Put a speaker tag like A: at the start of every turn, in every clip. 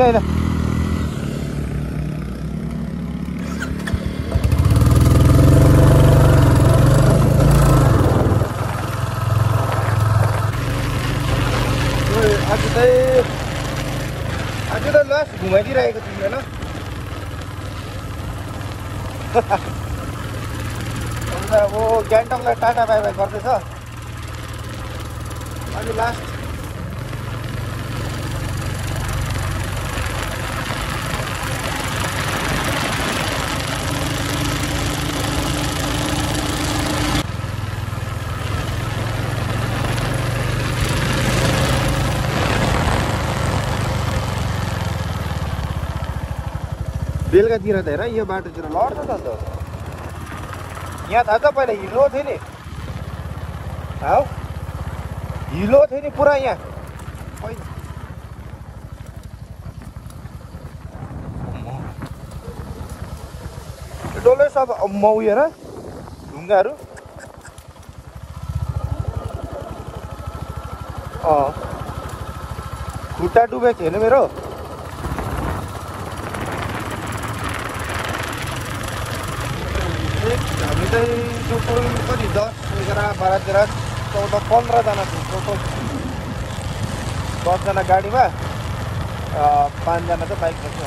A: हैन आज त लास्ट घुमाइदिरहेको छु हैन अब ग्यान्टकलाई टाटा बाई बाई गर्दैछ अनि लास्ट बेलुकातिर त हेर यो बाटोतिर लड्छ त अन्त यहाँ थाहा छ पहिला हिलो थियो नि हौ हिलो थियो नि पुरा यहाँ डल्लै सब मौ हेर ढुङ्गाहरू खुट्टा डुबेको थिएन मेरो हामी चाहिँ टोटल कति 10, 11, 12, 13, 14, 15जना छौँ टोटल 10जना गाडीमा 5जना चाहिँ बाइकमा छ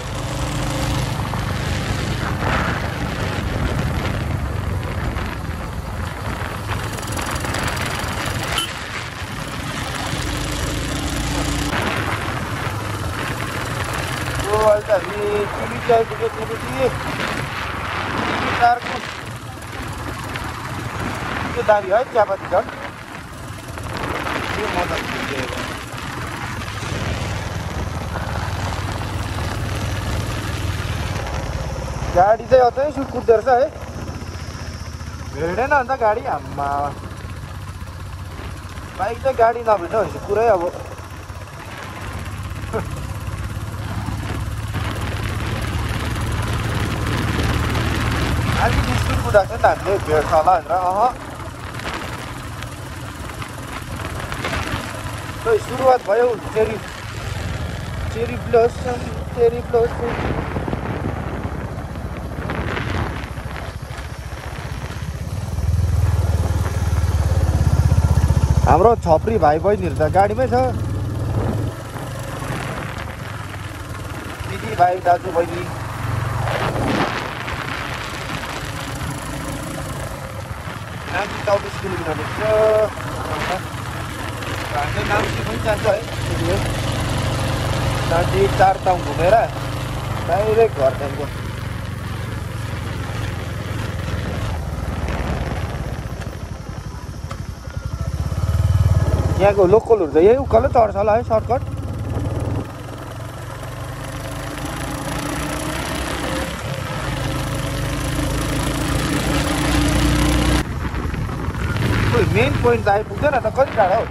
A: अहिले त हामी चुलिची आइपुग्यो चुलिची चारको त्यो दामी है चियापत्ती झन् त्यो मजा गाडी चाहिँ अझै सुट कुद्दो रहेछ है भेट्दैन अन्त गाडी आम्मा बाइक चाहिँ गाडी नभेट्छ भनेपछि पुरै अब अलिकति स्पिड कुदाएको छ नि त हामीले भेट्छ होला भनेर सुरुवात भयो चेरी ब्लोसम हाम्रो छप्री भाइ बहिनीहरू त गाडीमै छ दिदी भाइ दाजु बहिनी नाम्ची 34 किलोमिटर छ हामी नाम्ची पनि जान्छ है नाम्ची 4 ठाउँ घुमेर डाइरेक्ट घर जान्छ यहाँको लोकलहरू चाहिँ यही उकालो चढ्छ होला है सर्टकट मेन पोइन्ट त आइपुग्दैन त कति टाढा हो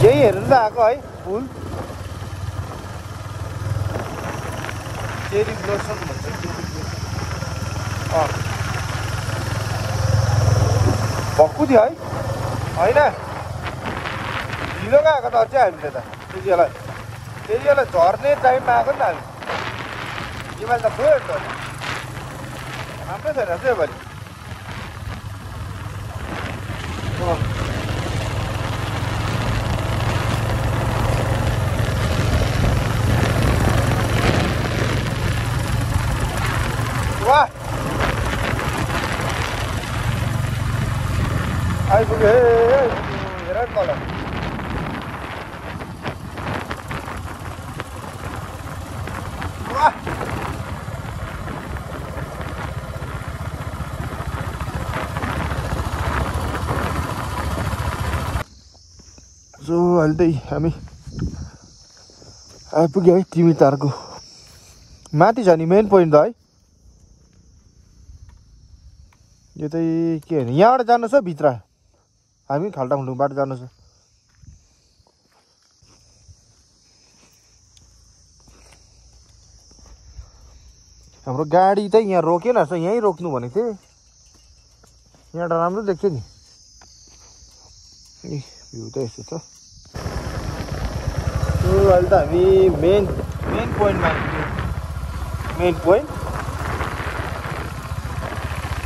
A: यही हेर्नु त आएको है पुल चेरी ब्लोसम भन्छ भक्कु थियो है होइन ढिलो गएको त अझै हामीले त त्यति बेला झर्ने टाइममा आएको नि त हामी योपालि त गयो नि त राम्रै छैन चाहिँ योपालि वाह आइपुग्यो हेर तल सो अहिले चाहिँ हामी आइपुग्यो है तिमी तारको माथि छ नि मेन पोइन्ट त है यो चाहिँ के होइन यहाँबाट जानु छ भित्र हामी खाल्टाखुल्टुङबाट जानु छ हाम्रो गाडी चाहिँ यहाँ रोकेन रहेछ यहीँ रोक्नु भनेको थिएँ यहाँ राम्रो देख्छ नि ए भ्यू त यस्तो छ अहिले त हामी मेन पोइन्टमा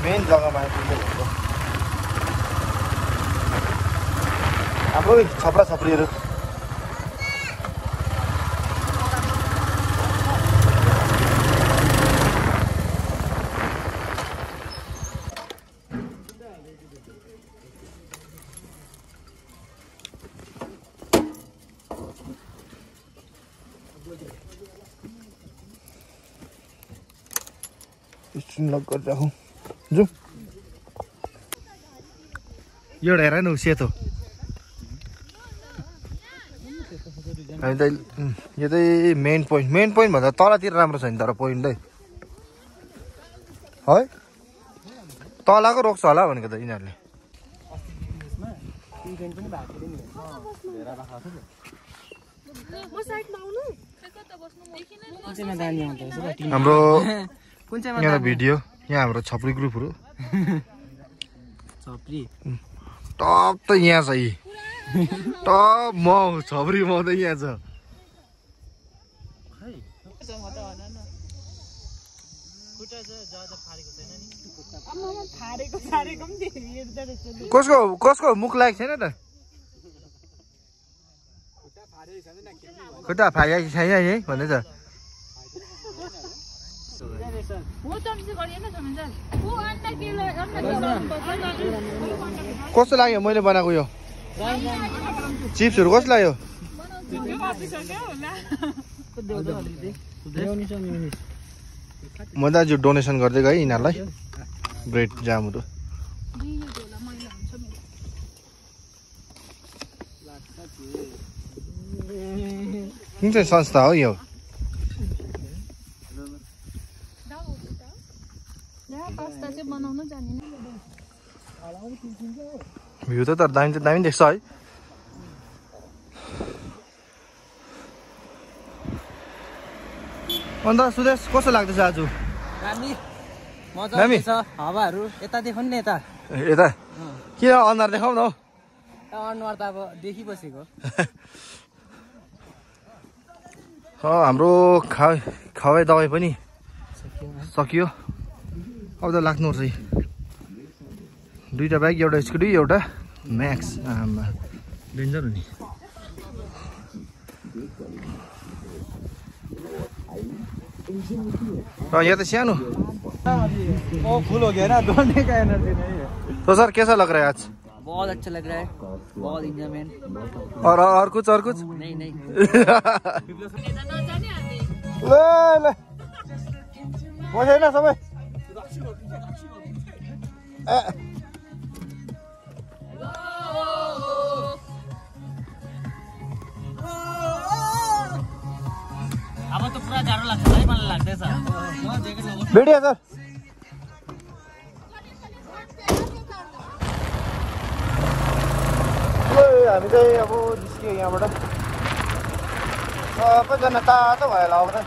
A: मेन जग्गामा आइपुग्यो हाम्रो छप्रा छप्रीहरू लक गरेर राखौँ जाउँ एउटा हेर न सेतो हामी त यो चाहिँ मेन पोइन्ट भन्दा तलतिर राम्रो छ नि तर पोइन्ट है तलको रोक्छ होला भनेको त यिनीहरूले हाम्रो यहाँ भिडियो यहाँ हाम्रो छप्री ग्रुपहरू टप त यहाँ छ टप म छप्री म त यहाँ छ कसको मुख लागेको छैन त खुट्टा फागेको छैन है भन्दै छ कस्तो लाग्यो मैले बनाएको यो चिप्सहरू कस्तो लाग्यो म त आज डोनेसन गर्दै गएँ यिनीहरूलाई ब्रेड जामहरू कुन चाहिँ संस्था हो यो भ्यू त तर दामी देख्छ है अन्त सुदेश कस्तो लाग्दैछ आज
B: दामी छ हावाहरू यता देखाउनु नि यता
A: किन अनुहार देखाउ न
B: अनुहार त अब देखिबसेको
A: हाम्रो खवाई दबाई पनि सकियो अब त लाग्नु चाहिँ दुईटा बाइक एउटा स्कुटी एउटा म्याक्स डेन्जर हो नि यहाँ त सानो
B: फुल हो गया ना दौड़ने का एनर्जी नहीं है
A: तो सर कैसा लग रहा है आज
B: बहुत अच्छा लग रहा है बहुत इंजॉयमेंट
A: और कुछ
B: नहीं
A: ले बसेन सबै
B: अब त पुरा जाडो लाग्छ है मलाई लाग्दैछ
A: भिडियो सर हामी चाहिँ अब निस्क्यो यहाँबाट सबैजना तातो भयो होला अब त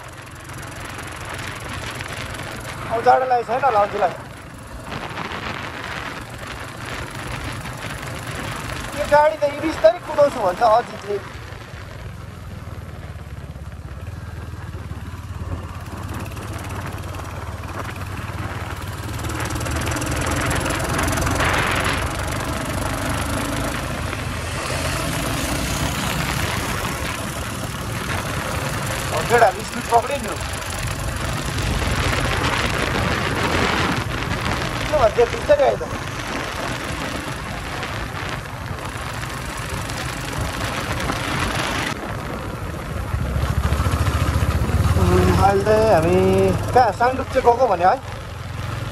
A: अब जाडो लागेको छैन होला अझैलाई यो गाडी त बिस्तारै कुदाउँछु भन्छ अजितले हामी स्पिड पक्रिन्छु के भन्छ बिस्तारै आयो त अहिले चाहिँ हामी कहाँ साङडुप्चे गएको भने है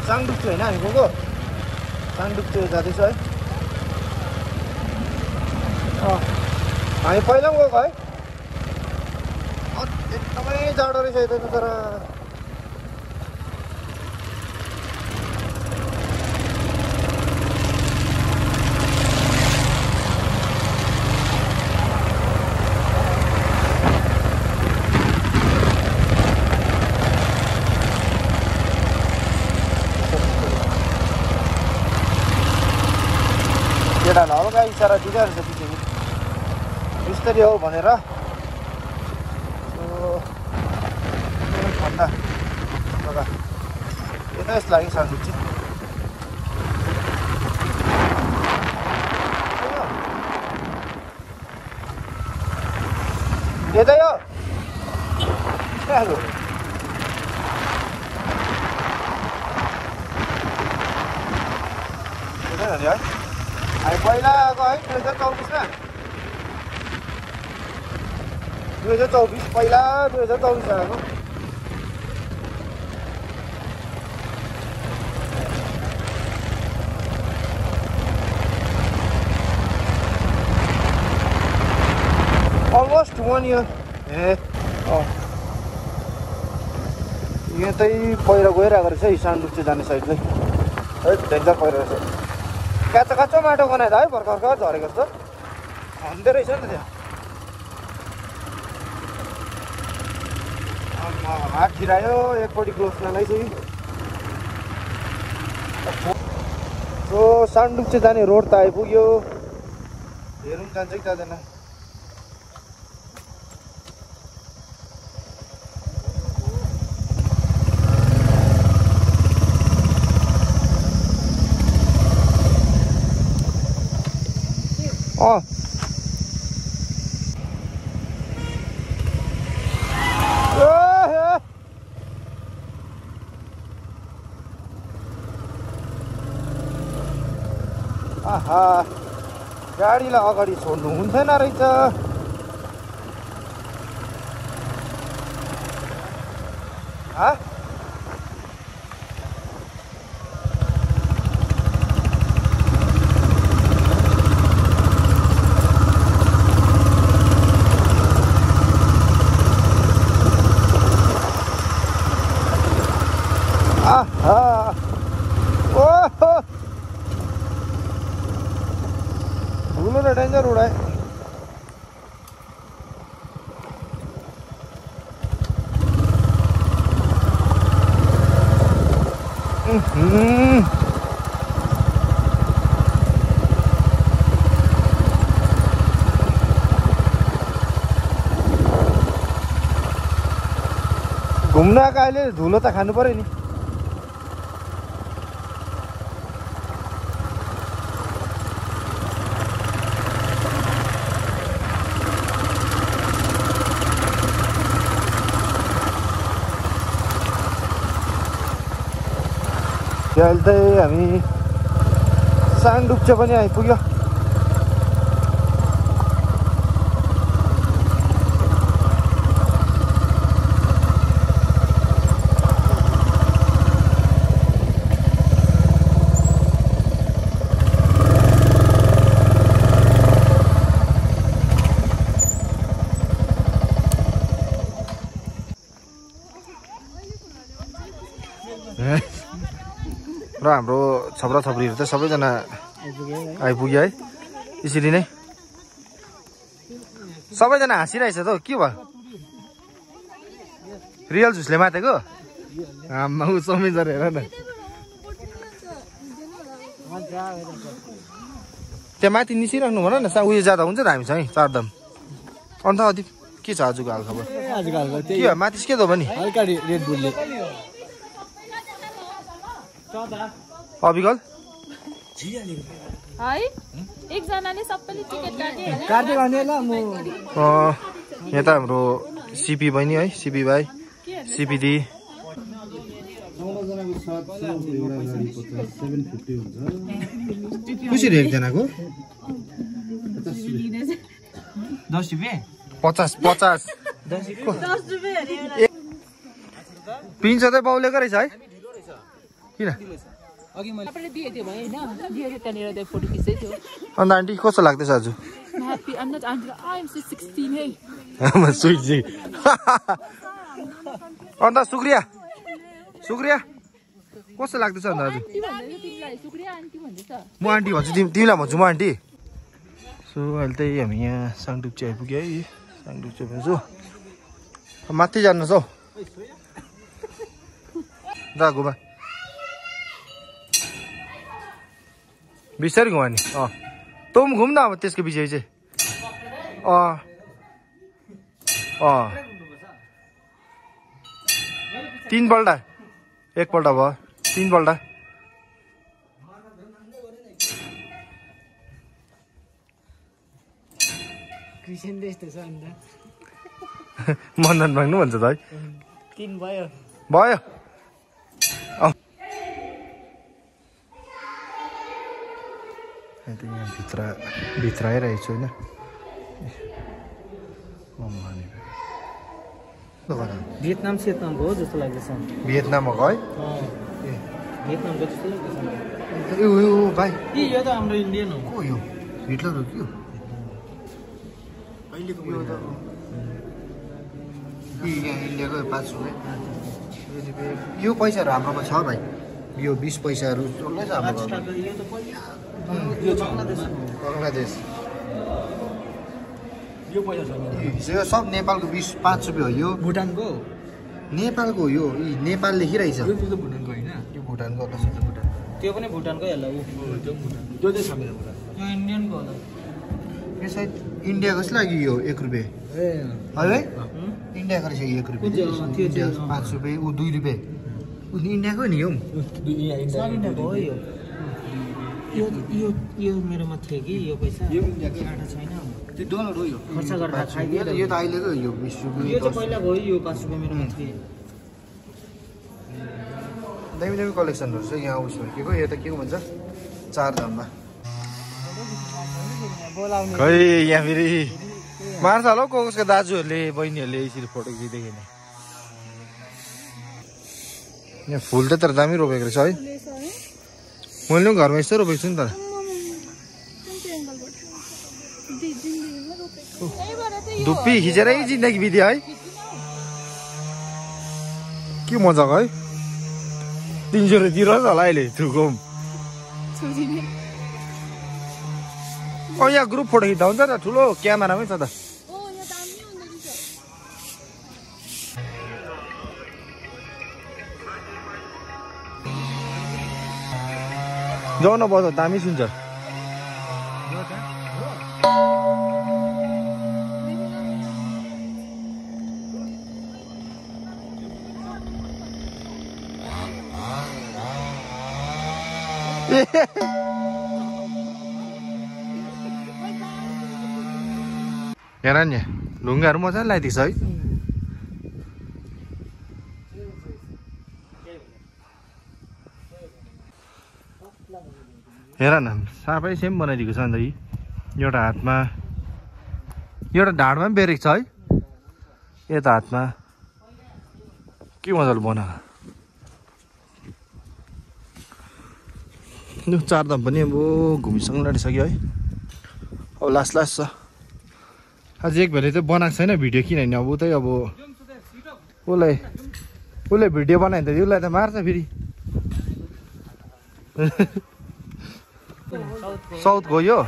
A: साङडुप्चे होइन हामी गएको साङडुप्चे जाँदैछ है हामी पहिला पनि गएको है एकदमै जाडो रहेछ यता त तर केटालाई हल्का इसारा दिँदै रहेछ पिछे मिस्त्री हो भनेर ठन्डा जग्गा यता यस्तो लाग्यो सानडुप्चे यतै हो है पहिलाको है 2024मा 2024 पहिला 2024 आएको अलमोस्ट 1 year यतै पहिरो गइरहेको रहेछ है सानडुप्चे जाने साइडले है डेन्जर पहिरो रहेछ काँचो काँचो माटो बनाएर है भर्खर भर्खर झरेको जस्तो खन्दै रहेछ नि त्यहाँ हात ठिरायो एकपट्टि क्लोज नालाई चाहिँ सो सानडुप्चे जाने रोड त आइपुग्यो हेरौँ जान्छ कि जाँदैन आहा गाडीलाई अगाडि छोड्नु हुन्थेन रहेछ डेंजर रोड है घुम्न आएको अहिले धुलो त खानु पर्यो नि अहिले चाहिँ हामी सानडुप्चे पनि आइपुग्यो र हाम्रो छपरा छपरीहरु त सबैजना आइपुग्यो है यसरी नै सबैजना हाँसिरहेछ त के भयो रियल झुसले मातेको आम्मा उ समेजर हेर न त्यहाँ माथि निसिराख्नु भन न उयो जाँदा हुन्छ त हामीसँग चारदाम अन्त अति के छ आजको हाल खबर के हो माथि के त भने
B: हल्का रेड बुलले
A: अबिगल
C: है एकजनाले सबैले टिकट
B: काट्दै गर्ने ल म
A: यहाँ त हाम्रो सिपी बहिनी है सिपी भाइ सिपी दी कसरी एकजनाको
B: 10 रुपैयाँ
A: 50 पिन्छ त बाउलेको रहेछ है किन
C: अघि मैले तपाईले दिए थियो भयो हैन दिए थियो त्यनेर त फोटो खिच्दै थियो
A: अन्त आन्टी कस्तो लाग्दैछ आज
C: happy I'm not aunty I am 16 है
A: म स्वीट जी अन्त सुक्रिया कस्तो लाग्दैछ अन्त आज
C: तिमीलाई सुक्रिया आन्टी भन्दैछ
A: म आन्टी भन्छु तिमीलाई भन्छु म आन्टी सो अहिले चाहिँ हामी यहाँ साङडुप्चे आइपुग्यो है साङडुप्चे भन्छु माथि जानु छ हौ दा घुमा बिस्तारै घुमा नि तँ पनि घुम न अब त्यसको पछि चाहिँ तीनपल्ट एकपल्ट भयो तीनपल्ट मन्दन माग्नु भन्छ त है
B: 3 भयो
A: भयो यहाँ भित्र आइरहेको छु होइन
B: भियतनाम हो जस्तो लाग्दैछ
A: भियतनाम हो है
B: भियतनाम जस्तो लाग्दैछ
A: यो भाइ
B: यो त हाम्रो इन्डियन हो
A: को यो हिटलर हो कि यो अहिलेको यहाँ इन्डियाको 5 रुपियाँ यो पैसाहरू हाम्रोमा छ भाइ यो 20 पैसाहरू चल्दै छ हाम्रो बङ्गलादेश
B: यो पैसा छ
A: यो सब नेपालको 5 रुपियाँ हो यो
B: भुटानको
A: नेपालको हो यो नेपाल लेखिरहेछ
B: यो त भुटानको हैन
A: यो भुटानको होला सबै भुटान
B: त्यो पनि भुटानकै होला त्यो भुटान त्यो चाहिँ छ मेरो भुटान यो इन्डियनको होला
A: यो सायद इन्डियाको जस्तो लाग्यो यो 1 रुपियाँ
B: ए
A: है इन्डियाको रहेछ 1 रुपियाँ 5 रुपियाँ ऊ 2 रुपियाँ इन्डियाको नि हो
B: इन्डियाको हो यो मेरोमा थियो कि यो पैसा यो इन्डियाको आटा छैन त्यो डलर हो यो खर्च गर्दा खाइदियो
A: यो त अहिलेको यो 20 रुपियाँ
B: यो चाहिँ पहिला भयो यो 5 रुपियाँ मेरोमा थियो
A: दामी कलेक्सनहरू छ यहाँ उसमा के को यो त के भन्छ 4 धाममा खै यहाँ फेरि मार्छ होला हौ कसको दाजुहरूले बहिनीहरूले यसरी फोटो खिच्दैखेर यहाँ फुल त तर दामी रोपेको रहेछ है मैले पनि घरमा यस्तो रोपेको छु नि त धुप्पी खिचेरै जिन्दगी बित्यो है के मजाको है 300 रुपियाँ तिर्छ होला अहिले थुको यहाँ ग्रुप फोटो खिच्दा हुन्छ त ठुलो क्यामेरामै छ त जाऊ न बस दामी सुन्छ हेर नि ढुङ्गाहरू मजाले लगाइदिएको छ है हेर न सापै सेम बनाइदिएको छ अन्त एउटा हातमा एउटा ढाडमा पनि बेरेको छ है यता हातमा के मजाले बनाएको 4 धाम पनि अब घुमिसँग लडिसक्यो है अब लास्ट छ अझ एक भेले चाहिँ बनाएको छैन भिडियो किनभने अब उतै अब उसले भिडियो बनायो भने त उसलाई त मार्छ फेरि साउथ गयो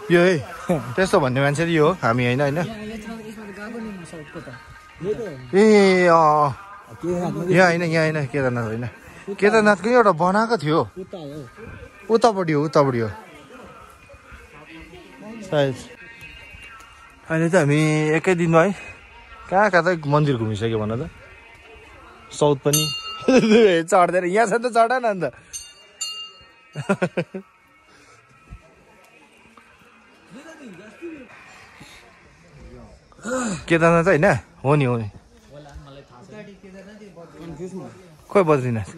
A: यो है त्यस्तो भन्ने मान्छे यो हो हामी होइन होइन ए यहाँ होइन केदारनाथ होइन केदारनाथको एउटा बनाएको थियो उतापट्टि हो सायद अहिले त हामी एकै दिनमा है कहाँ त मन्दिर घुमिसक्यो भन त साउथ पनि चढ्दैन यहाँ छ त चढ न अन्त केदारनाथ होइन हो नि खोइ बद्रीनाथ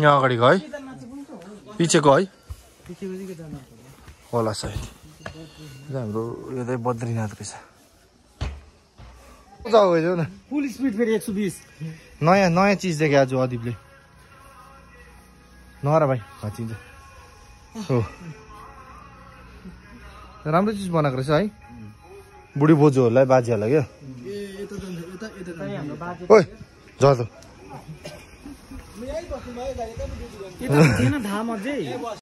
A: यहाँ अगाडिको है पिछेको है होला सायद हाम्रो यो चाहिँ बद्रीनाथ रहेछ जाऊ न
B: फुल स्पिड फेरि 120
A: नयाँ चिज देखे आज अदिपले नर भाइ भाँचिन्छ हो राम्रो चिज बनाएको रहेछ है बुढी बोजूहरूलाई बाजेहरूलाई क्या ओइ जा